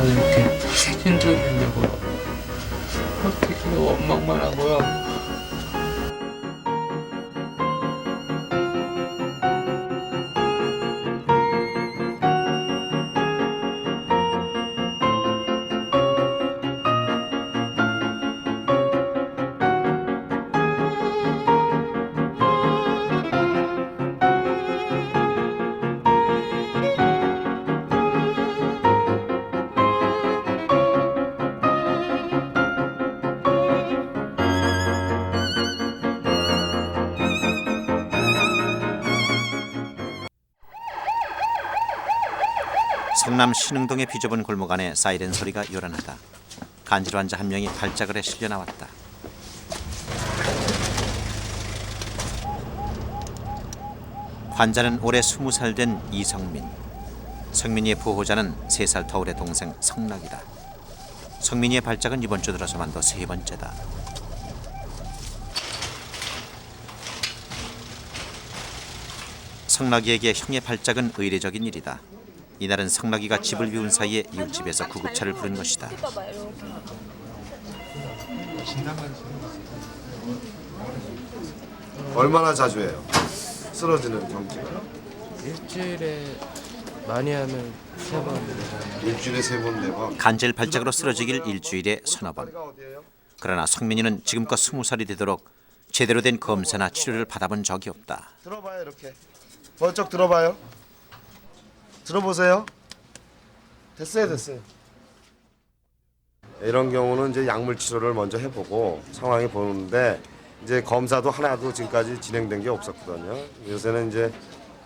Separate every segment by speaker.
Speaker 1: 이렇게 생긴 적이 있냐고. 어떻게 원망만 한 거야?
Speaker 2: 성남 신흥동의 비좁은 골목 안에 사이렌 소리가 요란하다. 간질 환자 한 명이 발작을 해 실려 나왔다. 환자는 올해 20살 된 이성민. 성민이의 보호자는 3살 터울의 동생 성락이다. 성민이의 발작은 이번 주 들어서만 더 3번째다. 성락이에게 형의 발작은 의례적인 일이다. 이날은 성락이가 집을 비운 사이에 이웃집에서 구급차를 부른 것이다.
Speaker 3: 얼마나 자주 해요? 쓰러지는 경기가?
Speaker 1: 일주일에 많이 하면 3번.
Speaker 3: 일주일에 3번, 4번.
Speaker 2: 간질 발작으로 쓰러지길 일주일에 3-4번. 그러나 성민이는 지금껏 20살이 되도록 제대로 된 검사나 치료를 받아본 적이 없다.
Speaker 3: 들어봐요, 이렇게. 번쩍 들어봐요. 들어보세요. 됐어요. 이런 경우는 이제 약물 치료를 먼저 해보고 상황이 보는데 이제 검사도 하나도 지금까지 진행된 게 없었거든요. 요새는 이제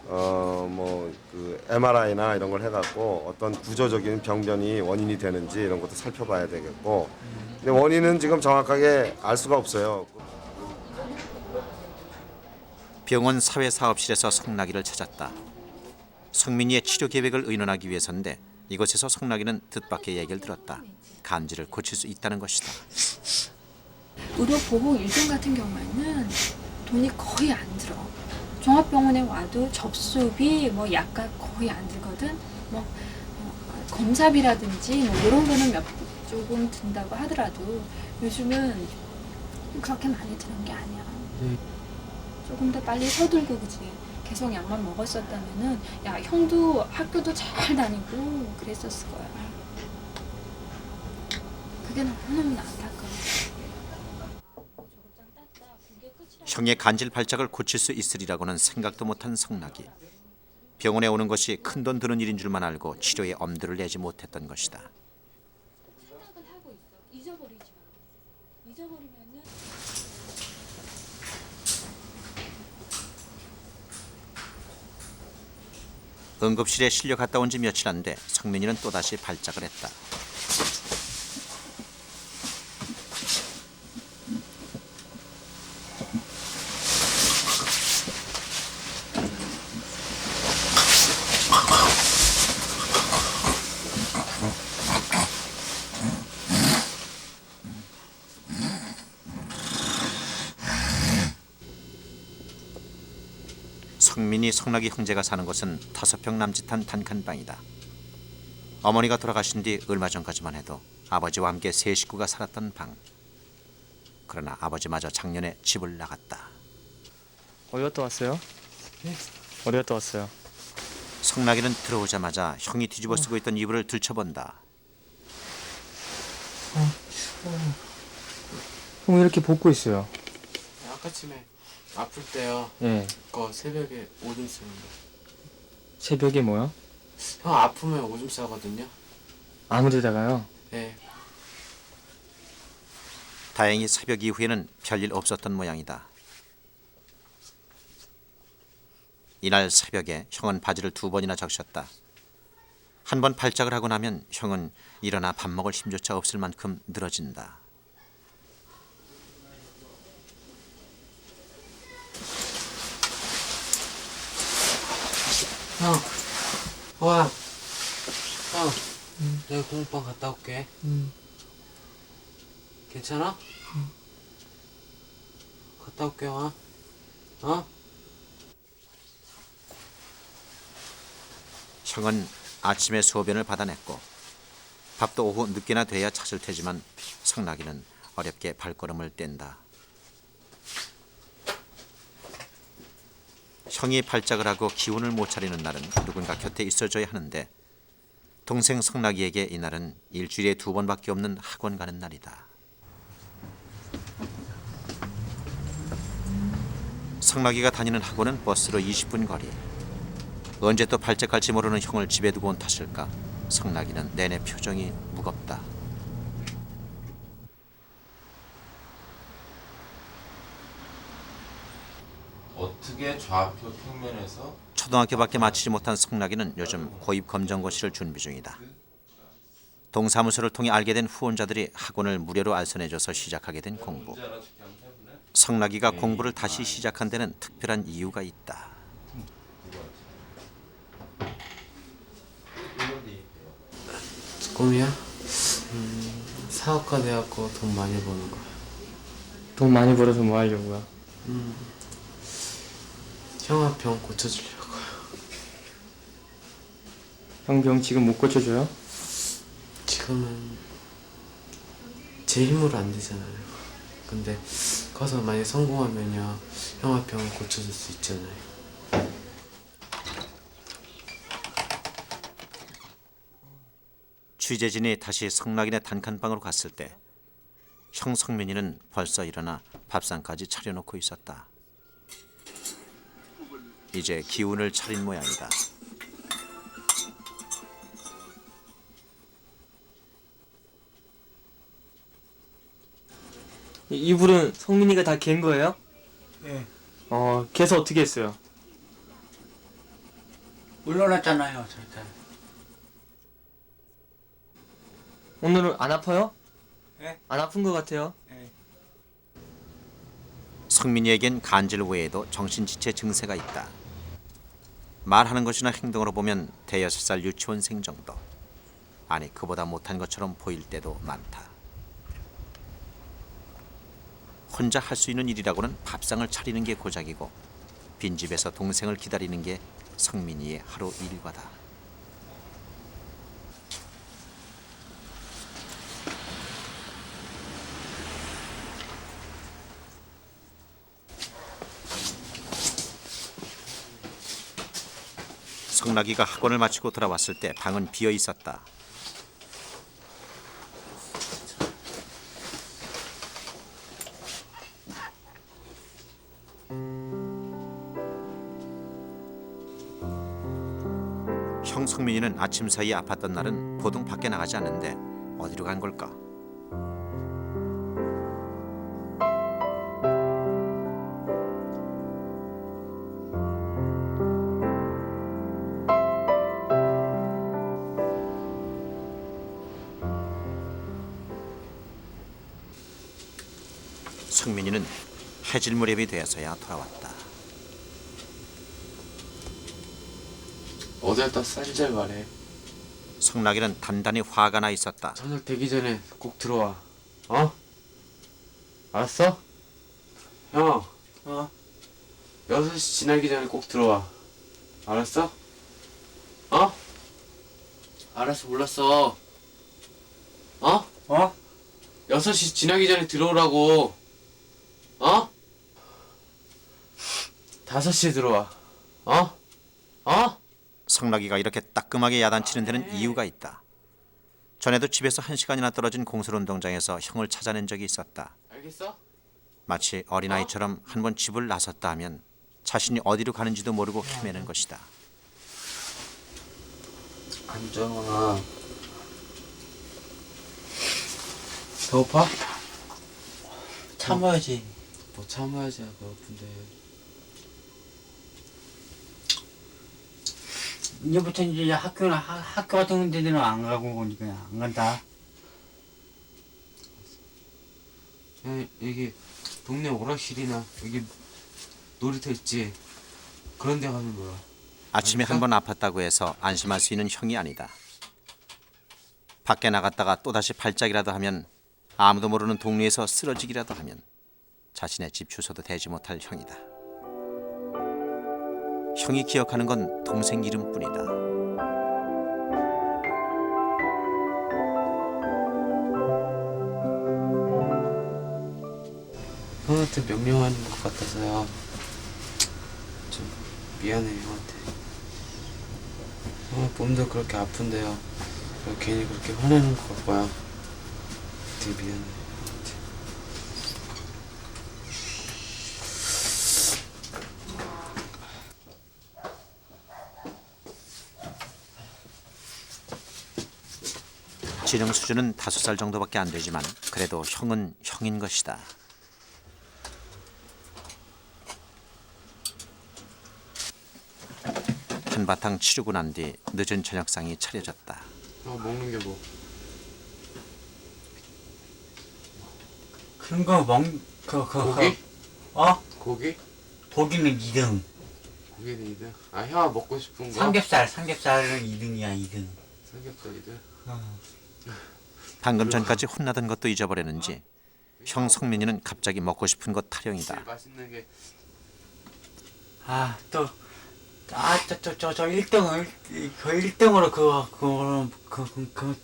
Speaker 3: 그 MRI나 이런 걸 해갖고 어떤 구조적인 병변이 원인이 되는지 이런 것도 살펴봐야 되겠고, 근데 원인은 지금 정확하게 알 수가 없어요.
Speaker 2: 병원 사회사업실에서 성락이를 찾았다. 성민이의 치료 계획을 의논하기 위해서인데 이곳에서 성락이는 뜻밖의 얘기를 들었다. 간질을 고칠 수 있다는 것이다.
Speaker 4: 의료보험 1종 같은 경우에는 돈이 거의 안 들어. 종합병원에 와도 접수비, 약값 거의 안 들거든. 검사비라든지 이런 거는 조금 든다고 하더라도 요즘은 그렇게 많이 드는 게 아니야. 조금 더 빨리 서둘고 그지. 계속 약만 먹었었다면은 형도 학교도 잘 다니고 그랬었을 거야. 그게 너무너무 안타까워.
Speaker 2: 형의 간질 발작을 고칠 수 있으리라고는 생각도 못한 성락이. 병원에 오는 것이 큰돈 드는 일인 줄만 알고 치료에 엄두를 내지 못했던 것이다.
Speaker 4: 생각은 하고 있어. 잊어버리지 마. 잊어버리면은
Speaker 2: 응급실에 실려 갔다 온 지 며칠 안 돼 성민이는 또다시 발작을 했다. 성민이 성락이 형제가 사는 곳은 5평 남짓한 단칸방이다. 어머니가 돌아가신 뒤 얼마 전까지만 해도 아버지와 함께 3 식구가 살았던 방. 그러나 아버지마저 작년에 집을 나갔다.
Speaker 1: 어디 갔다 왔어요? 어디 갔다 왔어요?
Speaker 2: 성락이는 들어오자마자 형이 뒤집어 쓰고 있던 이불을 들춰본다.
Speaker 1: 형 왜 이렇게 볶고 있어요?
Speaker 5: 아까쯤에 아플 때요.
Speaker 1: 예.
Speaker 5: 그거 새벽에 오줌 싸는 거.
Speaker 1: 새벽에 뭐요?
Speaker 5: 형 아프면 오줌 싸거든요.
Speaker 1: 아무데다가요?
Speaker 5: 예.
Speaker 2: 다행히 새벽 이후에는 별일 없었던 모양이다. 이날 새벽에 형은 바지를 2번이나 적셨다. 한 번 발작을 하고 나면 형은 일어나 밥 먹을 힘조차 없을 만큼 늘어진다.
Speaker 5: 형, 와, 형, 내가 공부방 갔다 올게. 괜찮아? 갔다 올게요. 어?
Speaker 2: 형은 아침에 소변을 받아냈고 밥도 오후 늦게나 돼야 찾을 테지만 성락이는 어렵게 발걸음을 뗀다. 형이 발작을 하고 기운을 못 차리는 날은 누군가 곁에 있어줘야 하는데 동생 성락이에게 이날은 일주일에 2번밖에 없는 학원 가는 날이다. 성락이가 다니는 학원은 버스로 20분 거리. 언제 또 발작할지 모르는 형을 집에 두고 온 탓일까? 성락이는 내내 표정이 무겁다.
Speaker 6: 어떻게 좌표 평면에서
Speaker 2: 초등학교밖에 마치지 못한 성락이는 요즘 고입 검정고시를 준비 중이다. 동사무소를 통해 알게 된 후원자들이 학원을 무료로 알선해줘서 시작하게 된 공부. 성락이가 공부를 다시 시작한 데는 특별한 이유가 있다.
Speaker 5: 꿈이야? 사업가 돼갖고 돈 많이 버는 거야.
Speaker 7: 돈 많이 벌어서 뭐 하려고요?
Speaker 5: 형아 병 고쳐주려고요.
Speaker 7: 형 병 지금 못 고쳐줘요?
Speaker 5: 지금은 제 힘으로 안 되잖아요. 근데 커서 많이 성공하면요 형아 병 고쳐줄 수 있잖아요.
Speaker 2: 취재진이 다시 성락이네 단칸방으로 갔을 때 형 성민이는 벌써 일어나 밥상까지 차려놓고 있었다. 이제 기운을 차린 모양이다.
Speaker 7: 이불은 성민이가 다 갠 거예요?
Speaker 8: 예,
Speaker 7: 개서 어떻게 했어요?
Speaker 8: 물러났잖아요, 절대.
Speaker 7: 오늘은 안 아파요?
Speaker 8: 예?
Speaker 7: 안 아픈 것 같아요.
Speaker 8: 예.
Speaker 2: 성민이에겐 간질 외에도 정신지체 증세가 있다. 말하는 것이나 행동으로 보면 대여섯 살 유치원생 정도. 아니 그보다 못한 것처럼 보일 때도 많다. 혼자 할 수 있는 일이라고는 밥상을 차리는 게 고작이고 빈집에서 동생을 기다리는 게 성민이의 하루 일과다. 성락이가 학원을 마치고 돌아왔을 때 방은 비어 있었다. 형 성민이는 아침 사이에 아팠던 날은 보통 밖에 나가지 않는데 어디로 간 걸까? 성민이는 해질 무렵이 되어서야 돌아왔다.
Speaker 5: 어딜 다 쌀잘 말해.
Speaker 2: 성락이는 단단히 화가 나 있었다.
Speaker 5: 저녁 되기 전에 꼭 들어와. 어? 알았어? 형. 6시 지나기 전에 꼭 들어와. 알았어? 어? 알았어, 몰랐어. 어? 6시 지나기 전에 들어오라고. 어? 5시에 들어와. 어?
Speaker 2: 성락이가 이렇게 따끔하게 야단치는 데는 이유가 있다. 전에도 집에서 1시간이나 떨어진 공설운동장에서 형을 찾아낸 적이 있었다.
Speaker 5: 알겠어?
Speaker 2: 마치 어린아이처럼 한 번 집을 나섰다 하면 자신이 어디로 가는지도 모르고 헤매는 것이다.
Speaker 5: 안정아. 배고파?
Speaker 8: 참아야지.
Speaker 5: 뭐 참아야지. 배고픈데.
Speaker 8: 이제부터 이제 학교 같은 데는 안 가고 그러니까 안 간다.
Speaker 5: 야, 여기 동네 오락실이나 여기 놀이터 있지? 그런 데 가면 놀아.
Speaker 2: 아침에 한 번 아팠다고 해서 안심할 수 있는 형이 아니다. 밖에 나갔다가 또다시 발작이라도 하면 아무도 모르는 동네에서 쓰러지기라도 하면 자신의 집 주소도 대지 못할 형이다. 형이 기억하는 건 동생 이름뿐이다.
Speaker 5: 형한테 명령하는 것 같아서요. 좀 미안해요, 형한테. 형 몸도 그렇게 아픈데요. 괜히 그렇게 화내는 것 같고요. 되게 미안해요, 형한테.
Speaker 2: 지능 수준은 5살 정도밖에 안 되지만 그래도 형은 형인 것이다. 한바탕 치르고 난 뒤 늦은 저녁상이 차려졌다.
Speaker 5: 먹는 게 뭐?
Speaker 8: 그런 거
Speaker 5: 고기? 고기?
Speaker 8: 고기는 2등.
Speaker 5: 고기는 2등. 아, 형아 먹고 싶은 거?
Speaker 8: 삼겹살은 2등이야, 2등.
Speaker 5: 삼겹살 2등?
Speaker 2: 방금 전까지 혼나던 것도 잊어버렸는지 형 성민이는 갑자기 먹고 싶은 것 타령이다.
Speaker 5: 제일 맛있는 게
Speaker 8: 저 1등을, 그 1등으로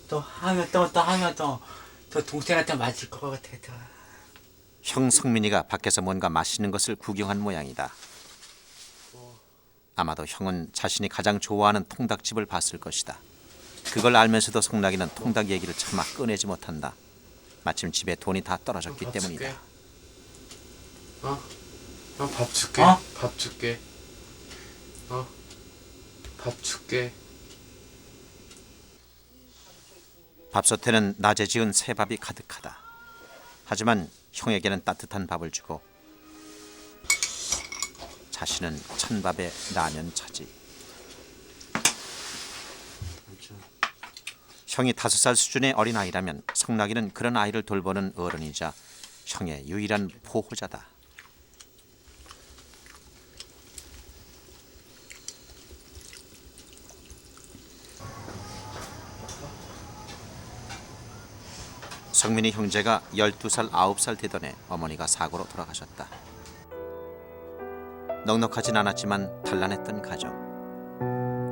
Speaker 8: 또 하면 또 동생한테 맞을 것 같아.
Speaker 2: 형 성민이가 밖에서 뭔가 맛있는 것을 구경한 모양이다. 아마도 형은 자신이 가장 좋아하는 통닭집을 봤을 것이다. 그걸 알면서도 성락이는 통닭 얘기를 차마 꺼내지 못한다. 마침 집에 돈이 다 떨어졌기
Speaker 5: 밥
Speaker 2: 때문이다.
Speaker 5: 줄게. 밥 줄게.
Speaker 8: 어?
Speaker 5: 밥 줄게. 밥 줄게.
Speaker 2: 밥솥에는 낮에 지은 새밥이 가득하다. 하지만 형에게는 따뜻한 밥을 주고 자신은 찬밥에 라면 차지. 형이 5살 수준의 어린아이라면 성락이는 그런 아이를 돌보는 어른이자 형의 유일한 보호자다. 성민이 형제가 12살, 9살 되던 해 어머니가 사고로 돌아가셨다. 넉넉하진 않았지만 단란했던 가정.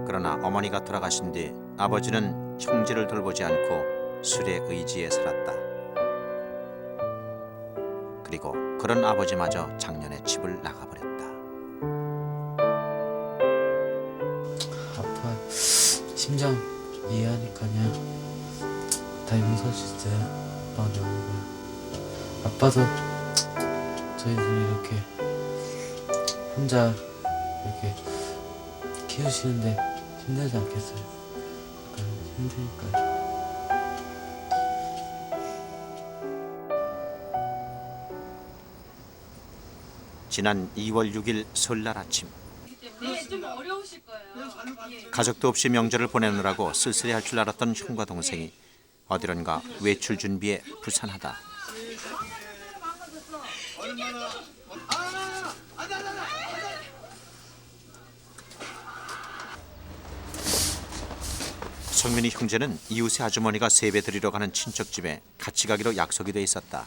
Speaker 2: 그러나 어머니가 돌아가신 뒤 아버지는 형제를 돌보지 않고 술에 의지해 살았다. 그리고 그런 아버지마저 작년에 집을 나가버렸다.
Speaker 5: 아빠 심장 이해하니까요. 다 용서해 주세요. 아빠가 너무 아빠도 저희들 이렇게 혼자 이렇게 키우시는데 힘들지 않겠어요? 힘드니까요.
Speaker 2: 지난 2월 6일 설날 아침
Speaker 9: 좀 어려우실 거예요.
Speaker 2: 가족도 없이 명절을 보내느라고 쓸쓸해할 줄 알았던 형과 동생이 어디론가 외출 준비에 부산하다. 성민이 형제는 이웃의 아주머니가 세배 드리러 가는 친척집에 같이 가기로 약속이 돼 있었다.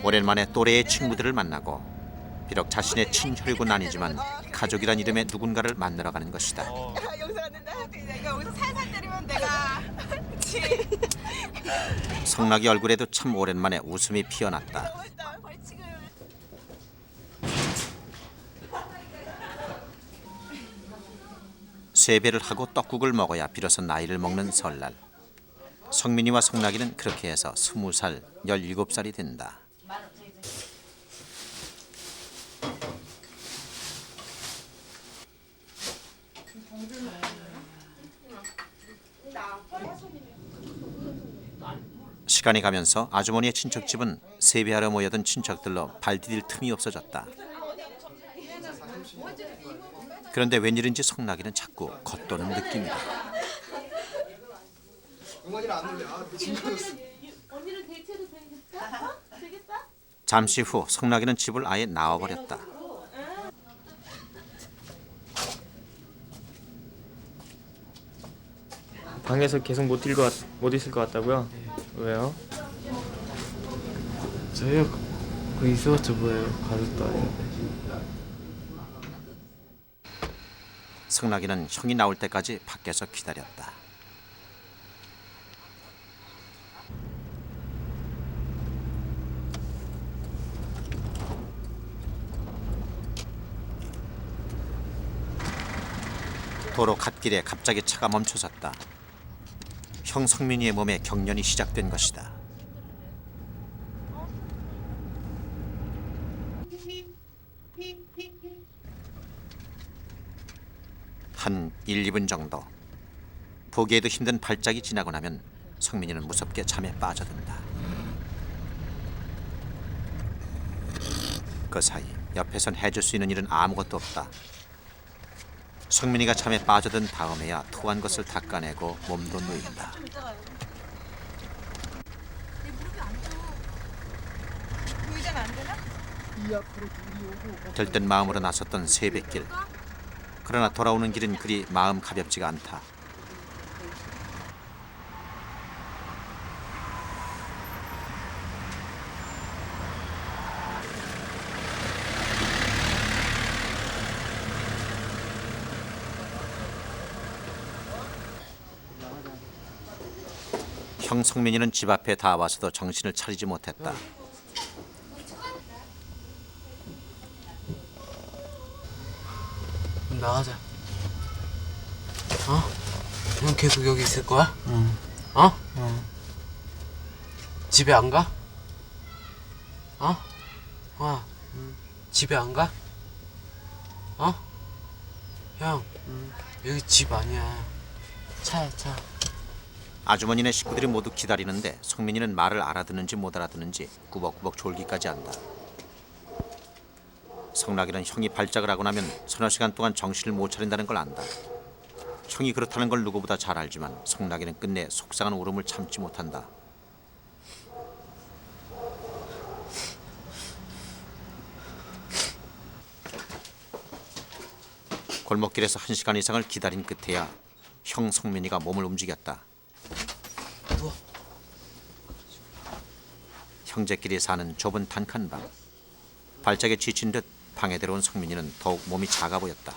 Speaker 2: 오랜만에 또래의 친구들을 만나고 비록 자신의 친혈이곤 아니지만 가족이란 이름의 누군가를 만나러 가는 것이다.
Speaker 9: 여기서 왔는데 내가 여기서 살살 때리면 내가
Speaker 2: 성락이 얼굴에도 참 오랜만에 웃음이 피어났다. 세배를 하고 떡국을 먹어야 비로소 나이를 먹는 설날. 성민이와 성락이는 그렇게 해서 20살, 17살이 된다. 시간이 가면서 아주머니의 친척집은 세배하러 모여든 친척들로 발 디딜 틈이 없어졌다. 그런데 웬일인지 성락이는 자꾸 겉도는 느낌이다. 잠시 후 성락이는 집을 아예 나와버렸다.
Speaker 7: 방에서 계속 못 있을 것 같다고요? 왜요?
Speaker 5: 저요 그 있어봤자 뭐예요? 가족도 아닌데.
Speaker 2: 성락이는 형이 나올 때까지 밖에서 기다렸다. 도로 갓길에 갑자기 차가 멈춰섰다. 형 성민이의 몸에 경련이 시작된 것이다. 한 1, 2분 정도. 보기에도 힘든 발작이 지나고 나면 성민이는 무섭게 잠에 빠져든다. 그 사이 옆에선 해줄 수 있는 일은 아무것도 없다. 성민이가 잠에 빠져든 다음에야 토한 것을 닦아내고 몸도 누인다.
Speaker 9: 보이잖아 안 되나?
Speaker 2: 들뜬 마음으로 나섰던 새벽길. 그러나 돌아오는 길은 그리 마음 가볍지가 않다. 형 성민이는 집 앞에 다 와서도 정신을 차리지 못했다.
Speaker 5: 나가자. 어? 형 계속 여기 있을 거야?
Speaker 8: 응.
Speaker 5: 어?
Speaker 8: 응.
Speaker 5: 집에 안 가? 어? 집에 안 가? 어? 형, 여기 집 아니야. 차야, 차.
Speaker 2: 아주머니네 식구들이 모두 기다리는데 성민이는 말을 알아듣는지 못 알아듣는지 꾸벅꾸벅 졸기까지 한다. 성락이는 형이 발작을 하고 나면 서너 시간 동안 정신을 못 차린다는 걸 안다. 형이 그렇다는 걸 누구보다 잘 알지만 성락이는 끝내 속상한 울음을 참지 못한다. 골목길에서 1시간 이상을 기다린 끝에야 형 성민이가 몸을 움직였다.
Speaker 5: 누워.
Speaker 2: 형제끼리 사는 좁은 단칸방. 발작에 지친 듯 방에 들어온 성민이는 더욱 몸이 작아 보였다.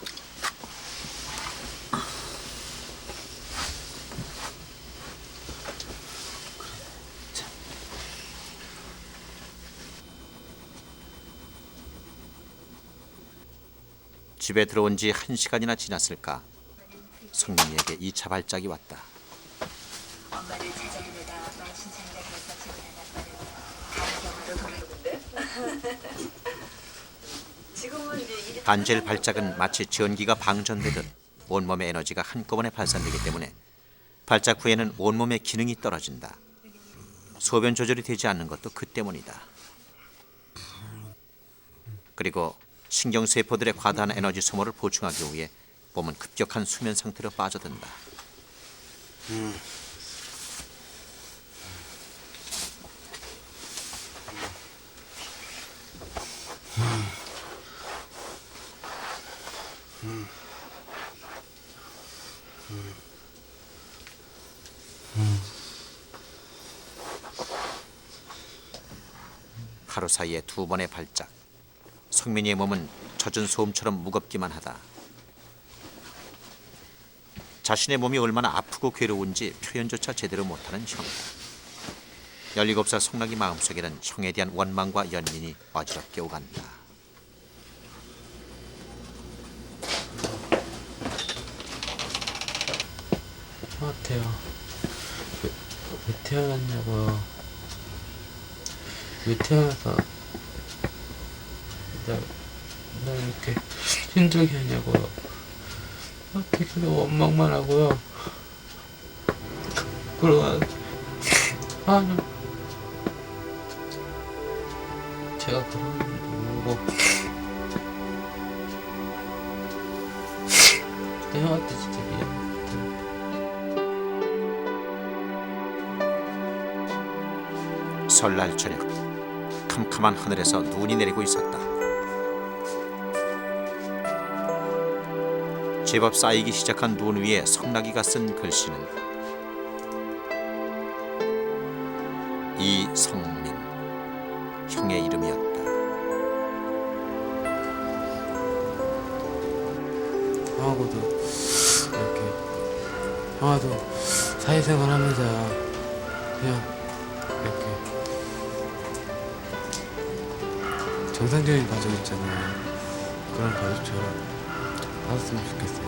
Speaker 2: 집에 들어온 지 1시간이나 지났을까. 성민이에게 2차 발작이 왔다.
Speaker 10: 엄마를 찾아보려다 만신창이가 결석지가 나버려. 지금은 이제
Speaker 2: 단젤 발작은 마치 전기가 방전되듯 온몸의 에너지가 한꺼번에 발산되기 때문에 발작 후에는 온몸의 기능이 떨어진다. 소변 조절이 되지 않는 것도 그 때문이다. 그리고 신경세포들의 과다한 에너지 소모를 보충하기 위해 몸은 급격한 수면 상태로 빠져든다. 하루 사이에 2번의 발작. 성민이의 몸은 젖은 소음처럼 무겁기만 하다. 자신의 몸이 얼마나 아프고 괴로운지 표현조차 제대로 못하는 형. 17살 성락이 마음속에는 형에 대한 원망과 연민이 어지럽게 오간다.
Speaker 5: 형한테요. 왜 태어났냐고요. 왜 태어나서 나 이렇게 힘들게 하냐고요. 되게 원망만 하고요. 그러고 제가 그런 일도 모르고 내 형한테 진짜 미안해.
Speaker 2: 설날 저녁 캄캄한 하늘에서 눈이 내리고 있었다. 제법 쌓이기 시작한 눈 위에 성락이가 쓴 글씨는 성민, 형의 이름이었다.
Speaker 5: 형하고도 이렇게 형하고 사회생활 하면서 그냥 이렇게 정상적인 가족 있잖아요. 그런 가족처럼 살았으면 좋겠어요.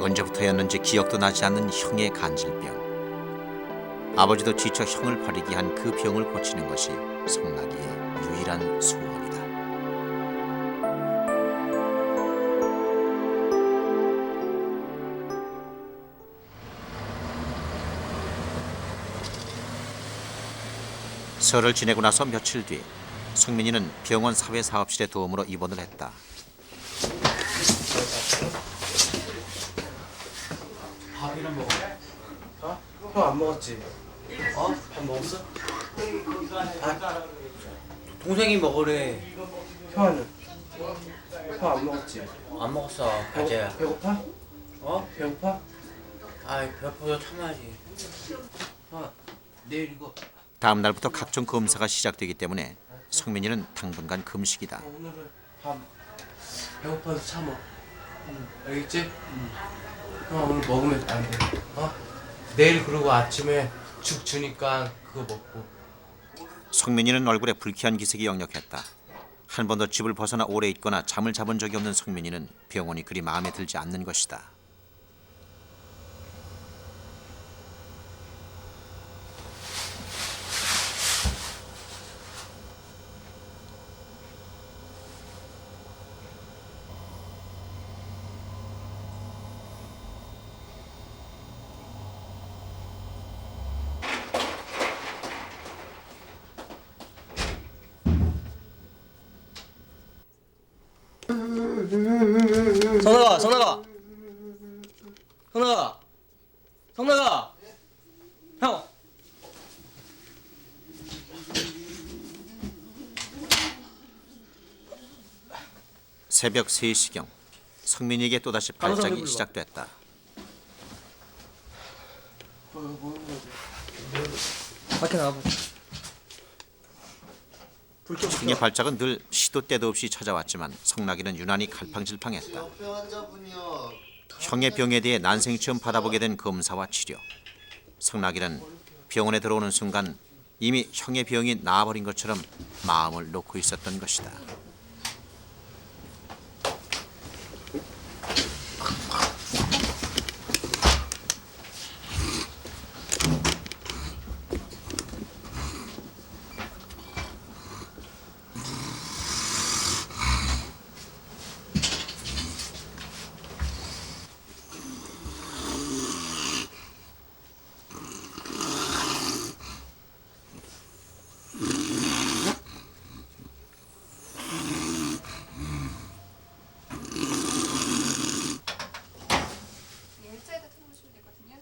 Speaker 2: 언제부터였는지 기억도 나지 않는 형의 간질병. 아버지도 지쳐 형을 버리게 한 그 병을 고치는 것이 성락이의 유일한 소원이다. 설을 지내고 나서 며칠 뒤 성민이는 병원 사회사업실의 도움으로 입원을 했다.
Speaker 5: 밥이랑 먹어. 어? 형 안 먹었지? 어? 밥 먹었어?
Speaker 8: 동생이 먹으래.
Speaker 5: 형아는? 형 안 먹었지?
Speaker 8: 안 먹었어. 가재야.
Speaker 5: 배고파?
Speaker 8: 어?
Speaker 5: 배고파?
Speaker 8: 아이 배고파도 참아야지.
Speaker 5: 형 내일 이거
Speaker 2: 다음 날부터 각종 검사가 시작되기 때문에 성민이는 당분간 금식이다.
Speaker 5: 오늘은 밥 배고파도 참어. 알겠지? 형 오늘 먹으면 안 돼. 어? 내일 그리고 아침에 죽 주니까 그거 먹고.
Speaker 2: 성민이는 얼굴에 불쾌한 기색이 역력했다. 한 번도 집을 벗어나 오래 있거나 잠을 자본 적이 없는 성민이는 병원이 그리 마음에 들지 않는 것이다.
Speaker 7: 성나가, 성나가, 성나가, 성나가. 형.
Speaker 2: 새벽 3시경 성민이에게 또다시 발작이 시작됐다.
Speaker 7: 밖에 나와봐.
Speaker 2: 승의 발작은 늘 시도 때도 없이 찾아왔지만 성락이는 유난히 갈팡질팡했다. 형의 병에 대해 난생 처음 받아보게 된 검사와 치료. 성락이는 병원에 들어오는 순간 이미 형의 병이 나아버린 것처럼 마음을 놓고 있었던 것이다.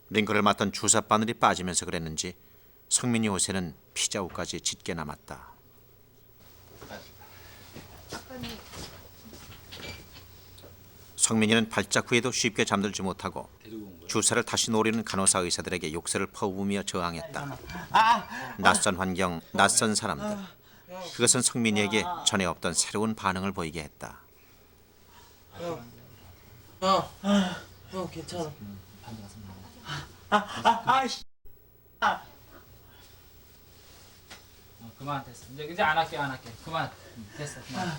Speaker 2: 링크를 맡던 주사 바늘이 빠지면서 그랬는지 성민이 옷에는 피자옷까지 짙게 남았다. 성민이는 발작 후에도 쉽게 잠들지 못하고 주사를 다시 노리는 간호사 의사들에게 욕설을 퍼부으며 저항했다. 낯선 환경, 낯선 사람들. 그것은 성민이에게 전에 없던 새로운 반응을 보이게 했다.
Speaker 5: 형 괜찮아.
Speaker 8: 그만 됐어. 이제 안 할게 그만 됐어. 그만.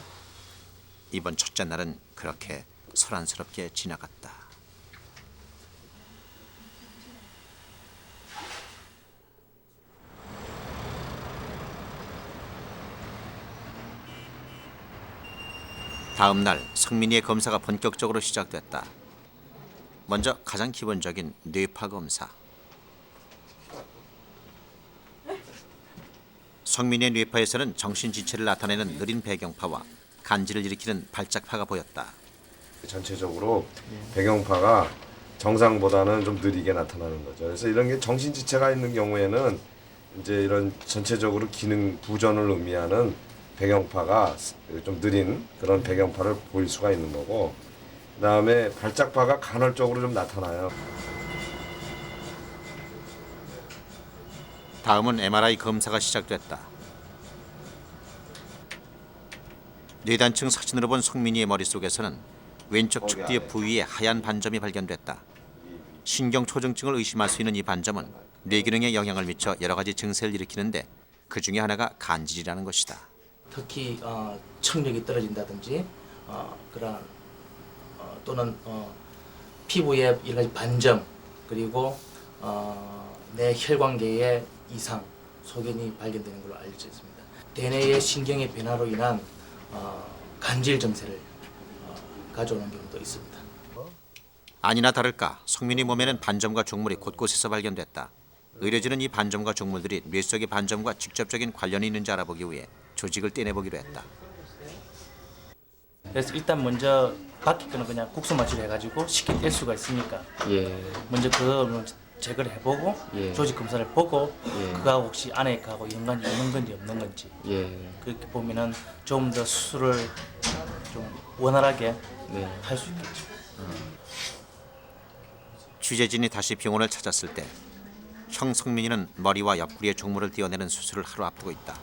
Speaker 2: 이번 첫째 날은 그렇게 소란스럽게 지나갔다. 다음 날 성민이의 검사가 본격적으로 시작됐다. 먼저 가장 기본적인 뇌파 검사. 성민이의 뇌파에서는 정신지체를 나타내는 느린 배경파와 간질을 일으키는 발작파가 보였다.
Speaker 3: 전체적으로 배경파가 정상보다는 좀 느리게 나타나는 거죠. 그래서 이런 게 정신지체가 있는 경우에는 이제 이런 전체적으로 기능 부전을 의미하는 배경파가 좀 느린 그런 배경파를 보일 수가 있는 거고, 그다음에 발작파가 간헐적으로 좀 나타나요.
Speaker 2: 다음은 MRI 검사가 시작됐다. 뇌단층 사진으로 본 성민이의 머릿속에서는 왼쪽 측 뒤 부위에 하얀 반점이 발견됐다. 신경초정증을 의심할 수 있는 이 반점은 뇌기능에 영향을 미쳐 여러 가지 증세를 일으키는데 그 중에 하나가 간질이라는 것이다.
Speaker 11: 특히 청력이 떨어진다든지 그런 또는 피부에 여러 가지 반점 그리고 내 혈관계의 이상, 소견이 발견되는 걸로 알려져 있습니다. 대뇌의 신경의 변화로 인한 간질 증세를 가져오는 경우도 있습니다.
Speaker 2: 아니나 다를까 성민이 몸에는 반점과 종물이 곳곳에서 발견됐다. 의료진은 이 반점과 종물들이 뇌 속의 반점과 직접적인 관련이 있는지 알아보기 위해 조직을 떼내보기로 했다.
Speaker 7: 그래서 일단 먼저 바퀴 거는 그냥 국소 마취를 해가지고 쉽게 뗄 수가 있으니까 먼저 그걸 제거를 해보고 조직 검사를 보고 그거하고 혹시 안에 그하고 연관이 있는 건지 없는 건지 그렇게 보면은 좀 더 수술을 좀 원활하게 할 수 있겠죠.
Speaker 2: 취재진이 다시 병원을 찾았을 때 형 성민이는 머리와 옆구리의 종물을 떼어내는 수술을 하루 앞두고 있다.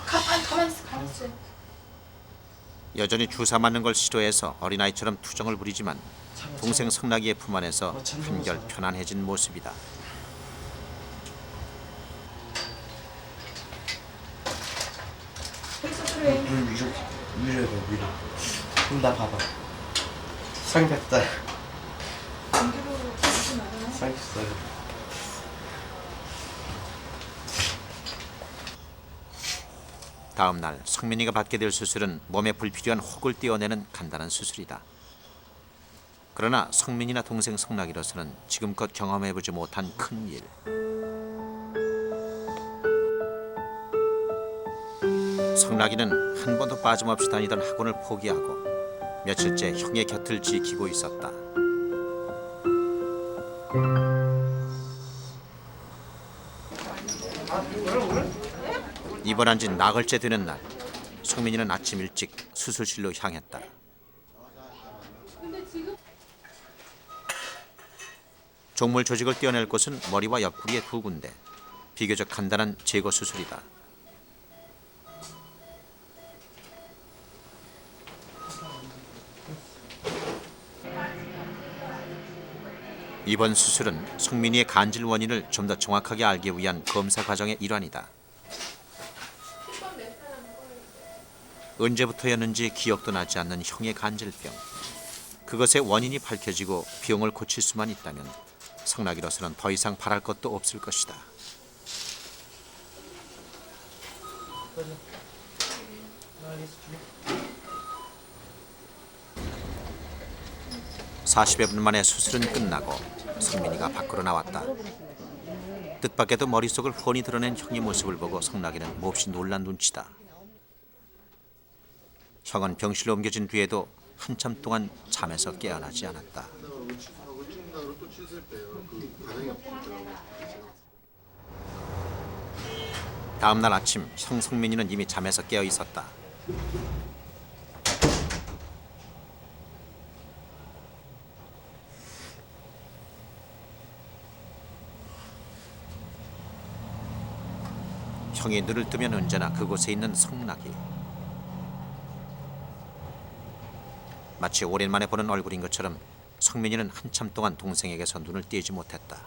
Speaker 4: 가만히 있어.
Speaker 2: 여전히 주사 맞는 걸 싫어해서 어린아이처럼 투정을 부리지만 동생 성락이의 품 안에서 한결 편안해진 모습이다.
Speaker 5: 위로. 그럼 나 봐봐. 삼겹살. 삼겹살.
Speaker 2: 다음 날 성민이가 받게 될 수술은 몸에 불필요한 혹을 떼어내는 간단한 수술이다. 그러나 성민이나 동생 성락이로서는 지금껏 경험해보지 못한 큰 일. 성락이는 한 번도 빠짐없이 다니던 학원을 포기하고 며칠째 형의 곁을 지키고 있었다. 입원한 지 나흘째 되는 날, 성민이는 아침 일찍 수술실로 향했다. 종물 조직을 떼어낼 곳은 머리와 옆구리의 두 군데. 비교적 간단한 제거 수술이다. 이번 수술은 성민이의 간질 원인을 좀 더 정확하게 알기 위한 검사 과정의 일환이다. 언제부터였는지 기억도 나지 않는 형의 간질병. 그것의 원인이 밝혀지고 병을 고칠 수만 있다면 성락이로서는 더 이상 바랄 것도 없을 것이다. (40여 분) 만에 수술은 끝나고 성민이가 밖으로 나왔다. 뜻밖에도 머릿속을 훤히 드러낸 형의 모습을 보고 성락이는 몹시 놀란 눈치다. 형은 병실로 옮겨진 뒤에도 한참 동안 잠에서 깨어나지 않았다. 다음 날 아침 형 성민이는 이미 잠에서 깨어 있었다. 형이 눈을 뜨면 언제나 그곳에 있는 성락이. 마치 오랜만에 보는 얼굴인 것처럼 성민이는 한참 동안 동생에게서 눈을 떼지 못했다.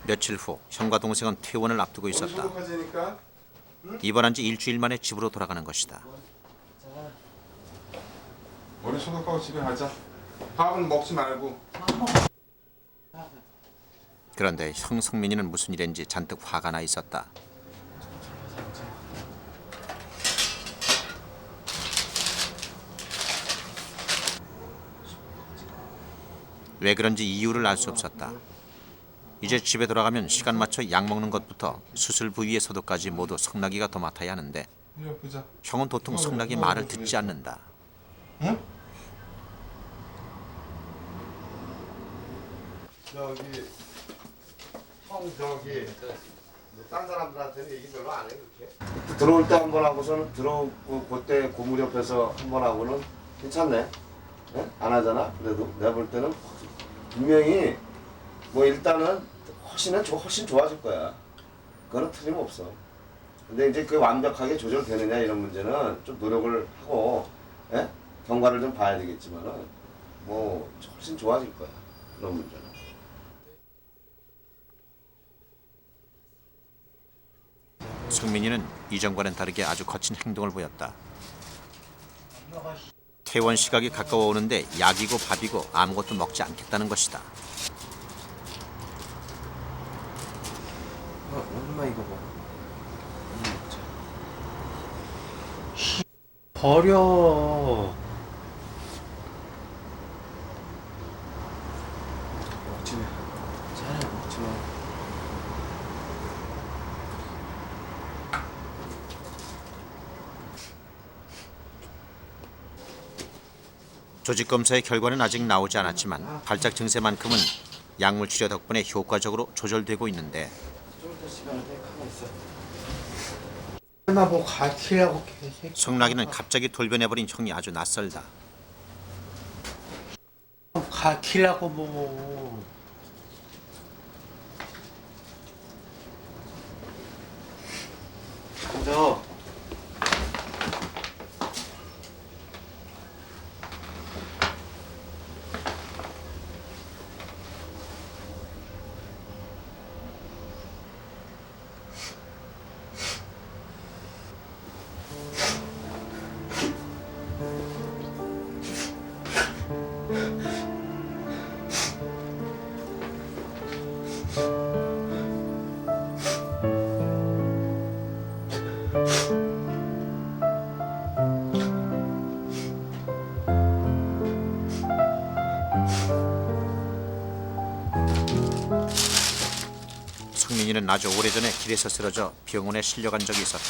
Speaker 2: 며칠 후 형과 동생은 퇴원을 앞두고 있었다. 입원한 지 일주일 만에 집으로 돌아가는 것이다.
Speaker 6: 머리 소독하고 집에 가자. 밥은 먹지 말고.
Speaker 2: 그런데 형 성민이는 무슨 일인지 잔뜩 화가 나 있었다. 왜 그런지 이유를 알 수 없었다. 이제 집에 돌아가면 시간 맞춰 약 먹는 것부터 수술 부위의 소독까지 모두 성락이가 더 맡아야 하는데
Speaker 6: 이리 보자.
Speaker 2: 형은 도통 성락이 말을 듣지 않는다.
Speaker 6: 응?
Speaker 3: 저기 형 저기 딴 사람들한테는 얘기 별로 안 해 그렇게. 들어올 때 한 번 하고서는 들어오고 그때 고물 옆에서 한 번 하고는 괜찮네. 예? 안 하잖아. 그래도 내가 볼 때는 분명히 뭐 일단은 훨씬 좋아질 거야. 그거는 틀림없어. 근데 이제 그 완벽하게 조절되느냐 이런 문제는 좀 노력을 하고 예? 경과를 좀 봐야 되겠지만은 뭐 훨씬 좋아질 거야. 그런 문제는.
Speaker 2: 성민이는 이전과는 다르게 아주 거친 행동을 보였다. 퇴원 시각이 가까워 오는데 약이고 밥이고 아무것도 먹지 않겠다는 것이다.
Speaker 5: 엄마 이거 봐. 버려. 먹지 마. 차라리 먹지 마.
Speaker 2: 조직 검사의 결과는 아직 나오지 않았지만 발작 증세만큼은 약물 치료 덕분에 효과적으로 조절되고 있는데
Speaker 5: 좀더 시간을 내 가만 있어. 엄마 뭐 가르치려고 계속.
Speaker 2: 성락이는 갑자기 돌변해버린 형이 아주 낯설다.
Speaker 5: 가르치려고 뭐. 앉아.
Speaker 2: 성민이는 아주 오래전에 길에서 쓰러져 병원에 실려간 적이 있었다.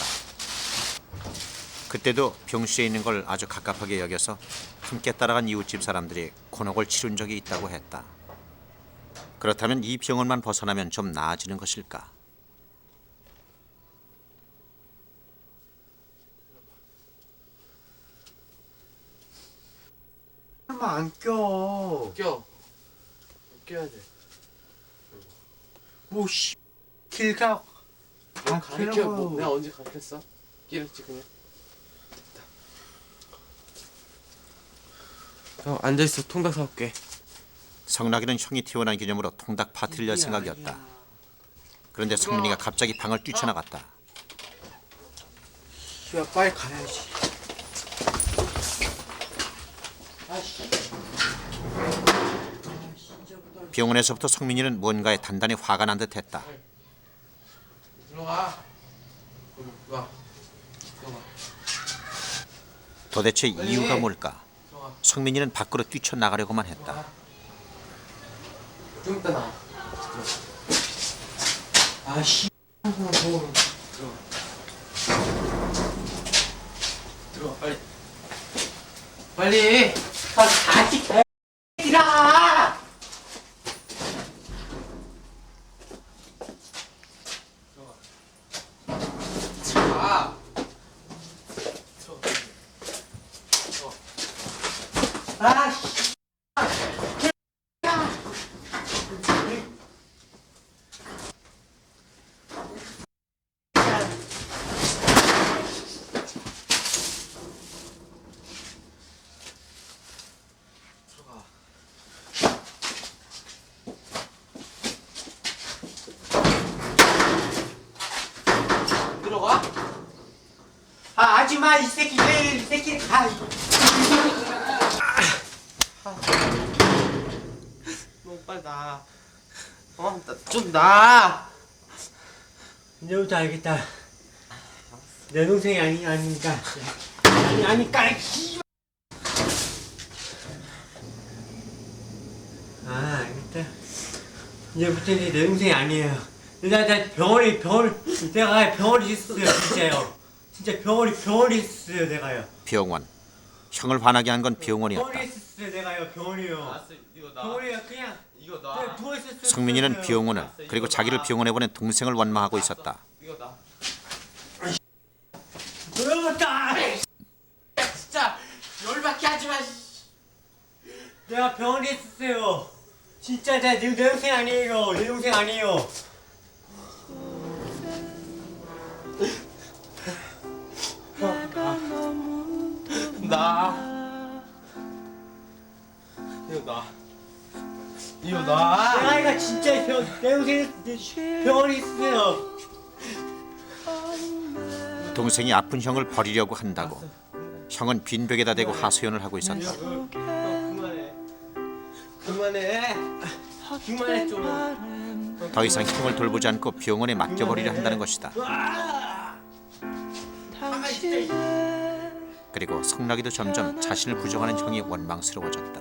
Speaker 2: 그때도 병실에 있는 걸 아주 갑갑하게 여겨서 함께 따라간 이웃집 사람들이 곤혹을 치룬 적이 있다고 했다. 그렇다면 이 병원만 벗어나면 좀 나아지는 것일까?
Speaker 5: 설마 안 껴. 껴야 돼. 뭐씨 길가 가르쳐. 뭐 내가 언제 가르쳤어? 끼랬지 그냥. 앉아 있어. 통닭 사올게.
Speaker 2: 성락이는 형이 태어난 기념으로 통닭 파티를 열 생각이었다. 그런데 성민이가 갑자기 방을 뛰쳐나갔다.
Speaker 5: 야 빨리 가야지.
Speaker 2: 병원에서부터 성민이는 뭔가에 단단히 화가 난 듯했다.
Speaker 5: 들어가. 들어가.
Speaker 2: 도대체 이유가 뭘까? 성민이는 밖으로 뛰쳐나가려고만 했다.
Speaker 5: 좀 이따 나. 아씨. 들어가. 들어가 빨리. 빨리. 같이 개들아. 들어가. 아씨. 들어가? 아 하지마 이 새끼 왜 이 새끼 가. 너 빨리 나. 좀 나.
Speaker 8: 이제부터 알겠다. 내 동생이 아니니까. 아니까. 아 알겠다. 이제부터 이제 내 동생이 아니에요. 내가 병원에 내가 병원에 있었어요 진짜요. 진짜 병원에 있었어요 내가요.
Speaker 2: 병원. 형을 화나게 한 건 병원이었다.
Speaker 8: 병원에 있었어요 내가요. 병원이요. 병원이요 그냥 누워 있었어요.
Speaker 2: 성민이는 병원을 그리고 자기를 병원에 보낸 동생을 원망하고 있었다.
Speaker 8: 돌아갔다.
Speaker 5: 진짜 열받게 하지 마.
Speaker 8: 내가 병원에 있었어요. 진짜 내 동생 아니에요. 내 동생 아니에요.
Speaker 5: 이거 나.
Speaker 8: 내가 진짜 내 동생 병원에 있었어요.
Speaker 2: 동생이 아픈 형을 버리려고 한다고. 형은 빈벽에다 대고 하소연을 하고 있었다.
Speaker 5: 그만해 좀.
Speaker 2: 더 이상 형을 돌보지 않고 병원에 맡겨버리려 한다는 것이다. 그리고 성락이도 점점 자신을 부정하는 형이 원망스러워졌다.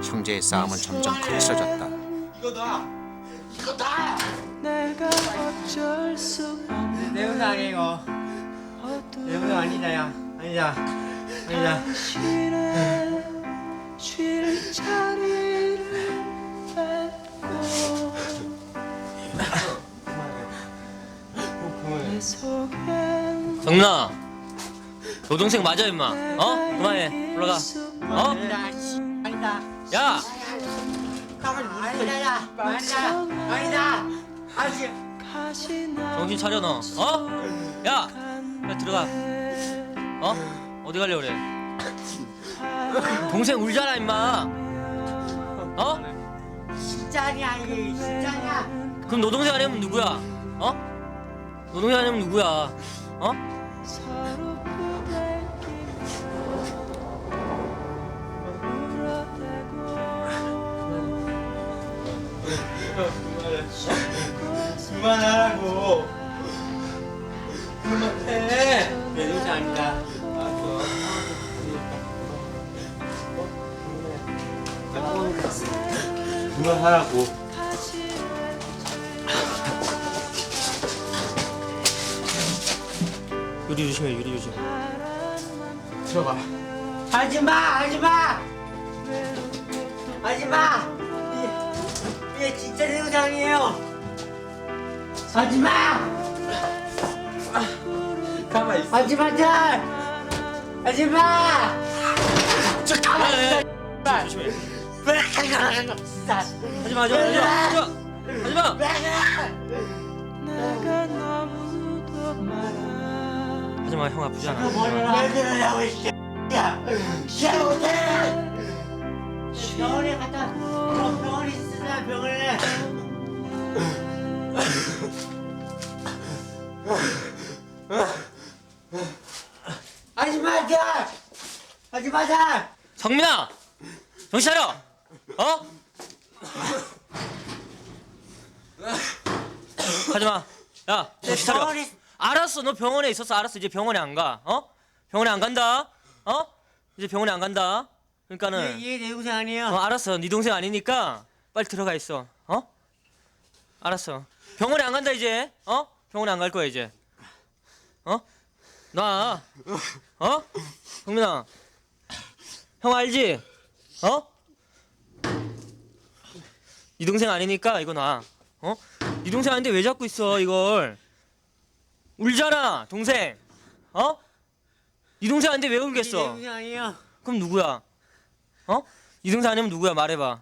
Speaker 2: 형제의 싸움은 점점 거칠어졌다.
Speaker 8: 내 동생 아니에요. 내 동생 아니다 야. 아니다.
Speaker 11: 정나, 너 동생 맞아 임마. 그만해. 올라가.
Speaker 8: 아니다.
Speaker 11: 야.
Speaker 8: 아니다.
Speaker 11: 정신 차려 너. 야. 야 들어가. 어디 가려 그래? 동생 울잖아 임마.
Speaker 8: 진짜냐 이게 진짜냐?
Speaker 11: 그럼 너 동생 아니면 누구야? 너 동생 아니면 누구야?
Speaker 8: 그만하라고. 그만해. 내 동생 아니다. 그만하라고.
Speaker 11: 유리 조심해, 유리 조심.
Speaker 5: 들어봐.
Speaker 8: 하지마. 이게 진짜 내 동생 아니에요. 하지마.
Speaker 5: 가만 있어.
Speaker 8: 하지마.
Speaker 11: 조심해. 하지마. 하지마, 형 아프지 않아.
Speaker 8: 왜 그러냐고 이 새끼야. 쟤 못해. 병원에 갔다. 병원에 있으라 병원에. 하지 마자.
Speaker 11: 성민아, 정신 차려. 하지마. 야, 정신 차려. 알았어, 너 병원에 있었어. 알았어, 이제 병원에 안 가. 병원에 안 간다. 이제 병원에 안 간다. 그러니까는
Speaker 8: 얘 내 동생 아니에요.
Speaker 11: 알았어, 네 동생 아니니까 빨리 들어가 있어. 알았어. 병원에 안 간다 이제. 병원에 안 갈 거야 이제. 나. 성민아. 형 알지? 네 동생 아니니까 이거 놔. 네 동생 아닌데 왜 잡고 있어 이걸? 울잖아 동생. 네 동생 아닌데 왜 울겠어?
Speaker 8: 내 동생 아니에요.
Speaker 11: 그럼 누구야? 네 동생 아니면 누구야? 말해봐.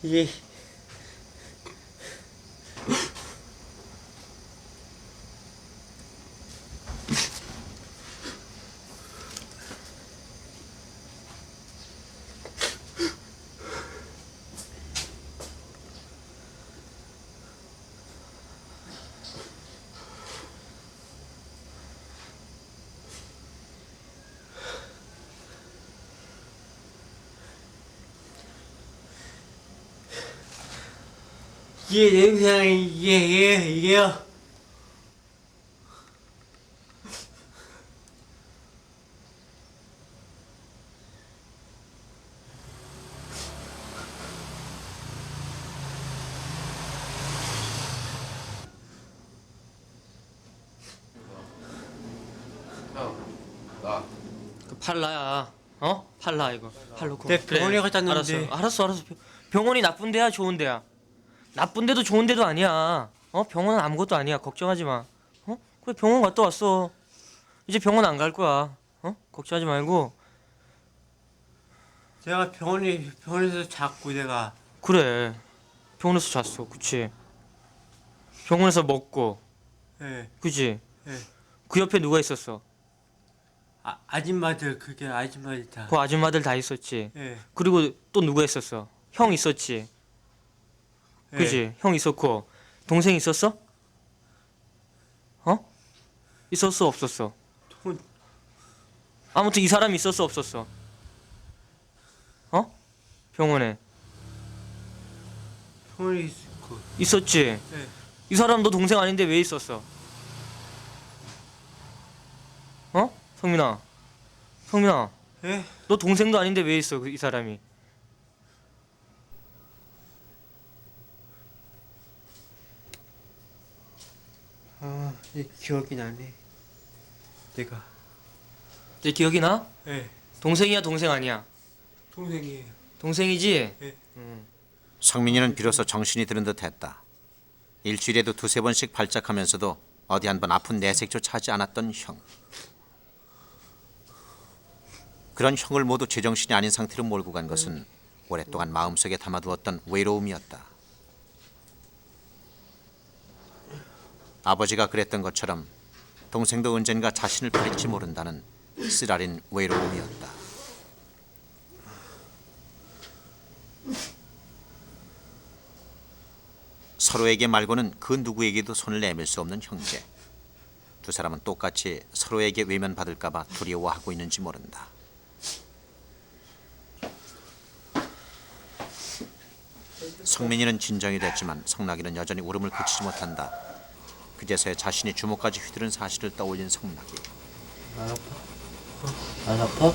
Speaker 8: 이게 이게 내 동생 이게요.
Speaker 5: 나
Speaker 11: 그 팔라야. 팔라 이거. 팔로 고.
Speaker 8: 내 병원에 갔다 왔는데.
Speaker 11: 알았어. 병원이 나쁜 데야, 좋은 데야? 나쁜 데도 좋은 데도 아니야. 병원은 아무것도 아니야. 걱정하지 마. 그래 병원 갔다 왔어. 이제 병원 안 갈 거야. 걱정하지 말고.
Speaker 8: 내가 병원에서 잤고 내가.
Speaker 11: 그래. 병원에서 잤어. 그치? 병원에서 먹고.
Speaker 8: 예.
Speaker 11: 그치?
Speaker 8: 예.
Speaker 11: 그 옆에 누가 있었어?
Speaker 8: 아줌마들 그게 아줌마들 다.
Speaker 11: 그 아줌마들 다 있었지.
Speaker 8: 예.
Speaker 11: 그리고 또 누가 있었어? 형 있었지.
Speaker 8: 예.
Speaker 11: 그치? 형 있었고. 동생 있었어? 있었어 없었어?
Speaker 8: 돈.
Speaker 11: 아무튼 이 사람이 있었어 없었어? 병원에
Speaker 8: 병원에 있고.
Speaker 11: 있었지.
Speaker 8: 예.
Speaker 11: 이 사람 너 동생 아닌데 왜 있었어? 성민아.
Speaker 8: 예?
Speaker 11: 너 동생도 아닌데 왜 있어 이 사람이?
Speaker 8: 이 기억이 나네. 내가.
Speaker 11: 내 기억이 나?
Speaker 8: 예.
Speaker 11: 동생이야 동생 아니야?
Speaker 8: 동생이에요.
Speaker 11: 동생이지?
Speaker 8: 예.
Speaker 2: 성민이는 비로소 정신이 드는 듯했다. 일주일에도 두세 번씩 발작하면서도 어디 한번 아픈 내색조차 하지 않았던 형. 그런 형을 모두 제정신이 아닌 상태로 몰고 간 것은 오랫동안 마음속에 담아두었던 외로움이었다. 아버지가 그랬던 것처럼 동생도 언젠가 자신을 버릴지 모른다는 쓰라린 외로움이었다. 서로에게 말고는 그 누구에게도 손을 내밀 수 없는 형제. 두 사람은 똑같이 서로에게 외면받을까 봐 두려워하고 있는지 모른다. 성민이는 진정이 됐지만 성락이는 여전히 울음을 그치지 못한다. 그제서야 자신이 주먹까지 휘두른 사실을 떠올린 성락이.
Speaker 8: 안 아파? 안 아파.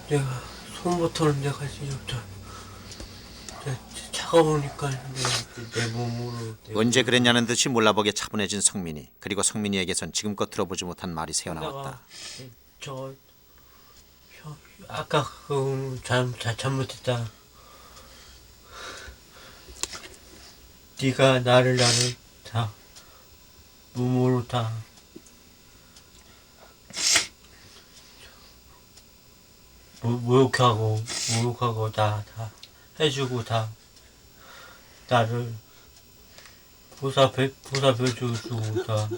Speaker 8: 내가 손부터는 내가 지금부터 차가우니까 내 몸으로.
Speaker 2: 언제 그랬냐는 듯이 몰라보게 차분해진 성민이. 그리고 성민이에게선 지금껏 들어보지 못한 말이 새어나왔다.
Speaker 8: 아까 그 잘못했다. 네가 나를 다 몸으로 다 모욕하고 다 해주고 다 나를 보살펴주고 다.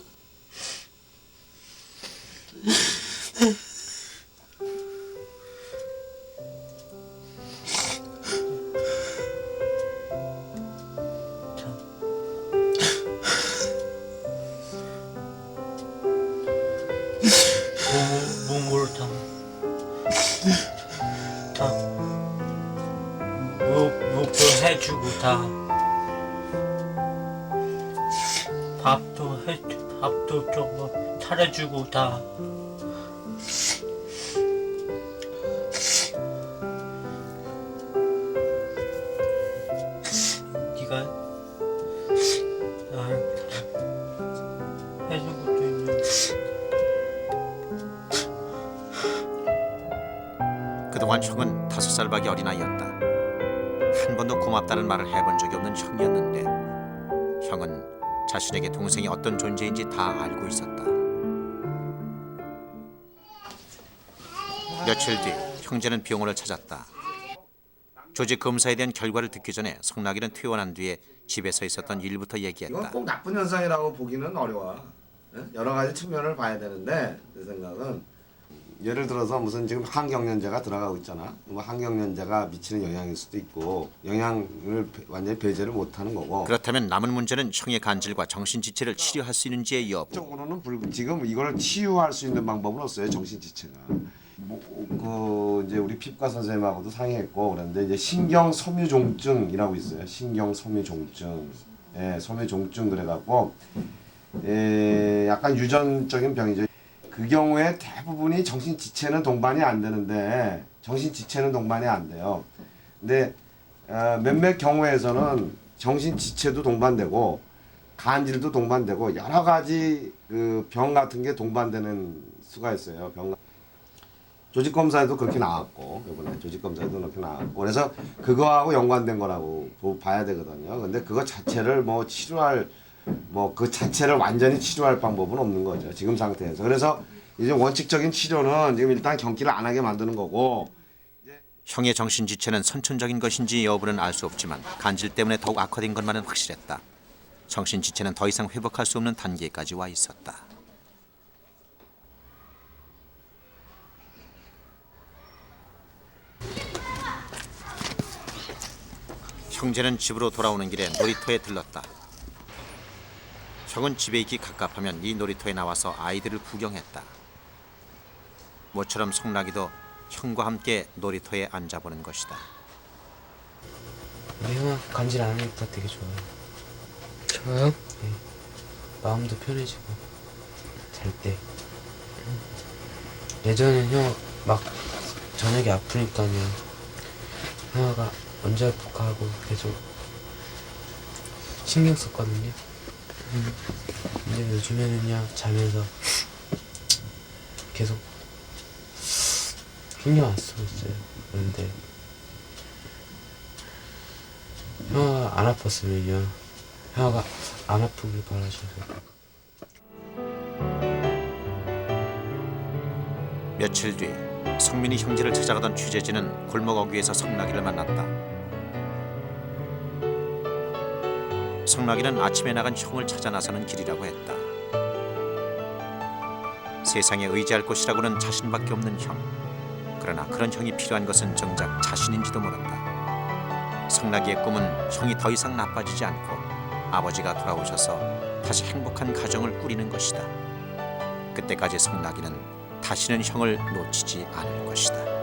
Speaker 8: 몸으로 다 목표 해주고 다 밥도 좀 차려주고 다. 네가 나를 다 해준 것도 있는데.
Speaker 2: 그동안 형은 5살밖에 어린 아이였다. 한 번도 고맙다는 말을 해본 적이 없는 형이었는데 형은 자신에게 동생이 어떤 존재인지 다 알고 있었다. 며칠 뒤 형제는 병원을 찾았다. 조직 검사에 대한 결과를 듣기 전에 성락이는 퇴원한 뒤에 집에서 있었던 일부터 얘기했다.
Speaker 3: 이건 꼭 나쁜 현상이라고 보기는 어려워. 여러 가지 측면을 봐야 되는데 내 생각은 예를 들어서 무슨 지금 항경련제가 들어가고 있잖아. 뭐 항경련제가 미치는 영향일 수도 있고 영향을 완전히 배제를 못하는 거고.
Speaker 2: 그렇다면 남은 문제는 형의 간질과 정신지체를 치료할 수 있는지의 여부.
Speaker 3: 적으로는 지금 이걸 치유할 수 있는 방법은 없어요. 정신지체가. 이제 우리 피부과 선생님하고도 상의했고 그런데 이제 신경 섬유종증이라고 있어요. 신경 섬유종증, 섬유종증 그래갖고 약간 유전적인 병이죠. 그 경우에 대부분이 정신 지체는 동반이 안 되는데 정신 지체는 동반이 안 돼요. 근데 몇몇 경우에서는 정신 지체도 동반되고 간질도 동반되고 여러 가지 그 병 같은 게 동반되는 수가 있어요. 조직 검사에도 그렇게 나왔고 이번에 조직 검사에도 그렇게 나왔고 그래서 그거하고 연관된 거라고 봐야 되거든요. 근데 그거 자체를 뭐 치료할 그 자체를 완전히 치료할 방법은 없는 거죠. 지금 상태에서. 그래서 이제 원칙적인 치료는 지금 일단 경기를 안 하게 만드는 거고.
Speaker 2: 형의 정신 지체는 선천적인 것인지 여부는 알 수 없지만 간질 때문에 더욱 악화된 것만은 확실했다. 정신 지체는 더 이상 회복할 수 없는 단계까지 와 있었다. 형제는 집으로 돌아오는 길에 놀이터에 들렀다. 형은 집에 있기 갑갑하면 이 놀이터에 나와서 아이들을 구경했다. 모처럼 송락이도 형과 함께 놀이터에 앉아보는 것이다.
Speaker 5: 우리 형아 간질 안 하니까 되게 좋아요.
Speaker 11: 저요?
Speaker 5: 네. 마음도 편해지고 잘 때. 예전엔 형 막 저녁에 아프니까요. 형아가 언제 아플까 하고 계속 신경 썼거든요. 근데 요즘에는요 자면서 계속 신경 안 쓰고 있어요. 그런데 형아가 안 아팠으면요 형아가 안 아프길 바라셔서.
Speaker 2: 며칠 뒤 성민이 형제를 찾아가던 취재진은 골목 어귀에서 성락이를 만났다. 성락이는 아침에 나간 형을 찾아 나서는 길이라고 했다. 세상에 의지할 곳이라고는 자신밖에 없는 형. 그러나 그런 형이 필요한 것은 정작 자신인지도 모른다. 성락이의 꿈은 형이 더 이상 나빠지지 않고 아버지가 돌아오셔서 다시 행복한 가정을 꾸리는 것이다. 그때까지 성락이는 다시는 형을 놓치지 않을 것이다.